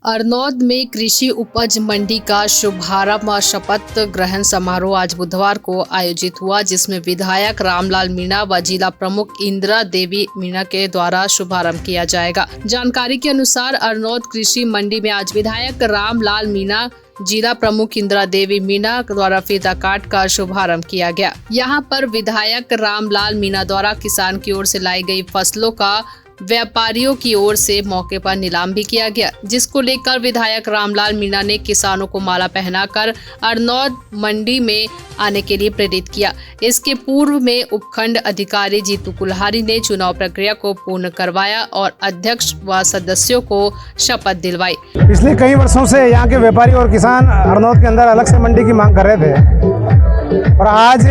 अरनौद में कृषि उपज मंडी का शुभारंभ और शपथ ग्रहण समारोह आज बुधवार को आयोजित हुआ, जिसमें विधायक रामलाल मीणा व जिला प्रमुख इंदिरा देवी मीणा के द्वारा शुभारंभ किया जाएगा। जानकारी के अनुसार अरनौद कृषि मंडी में आज विधायक रामलाल मीणा, जिला प्रमुख इंदिरा देवी मीणा द्वारा फीता काट का शुभारंभ किया गया। यहाँ पर विधायक रामलाल मीणा द्वारा किसान की ओर से लाई गई फसलों का व्यापारियों की ओर से मौके पर नीलाम भी किया गया, जिसको लेकर विधायक रामलाल मीणा ने किसानों को माला पहनाकर अरनौद मंडी में आने के लिए प्रेरित किया। इसके पूर्व में उपखंड अधिकारी जीतू कुल्हारी ने चुनाव प्रक्रिया को पूर्ण करवाया और अध्यक्ष व सदस्यों को शपथ दिलवाई। पिछले कई वर्षों से यहाँ के व्यापारी और किसान अरनौद के अंदर अलग से मंडी की मांग कर रहे थे और आज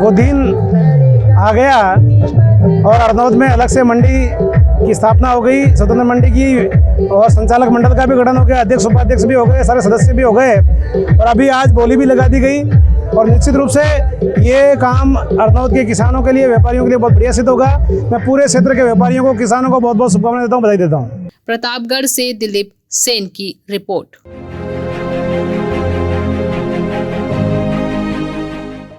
वो दिन आ गया और अरनौद में अलग से मंडी की स्थापना हो गई, स्वतंत्र मंडी की, और संचालक मंडल का भी गठन हो गया, अध्यक्ष उपाध्यक्ष भी हो गए, सारे सदस्य भी हो गए और अभी आज बोली भी लगा दी गई। और निश्चित रूप से ये काम अरनौद के किसानों के लिए, व्यापारियों के लिए बहुत बढ़िया सिद्ध होगा। मैं पूरे क्षेत्र के व्यापारियों को, किसानों को बहुत बहुत शुभकामनाएं देता हूँ, बधाई देता हूँ। प्रतापगढ़ से दिलीप सेन की रिपोर्ट।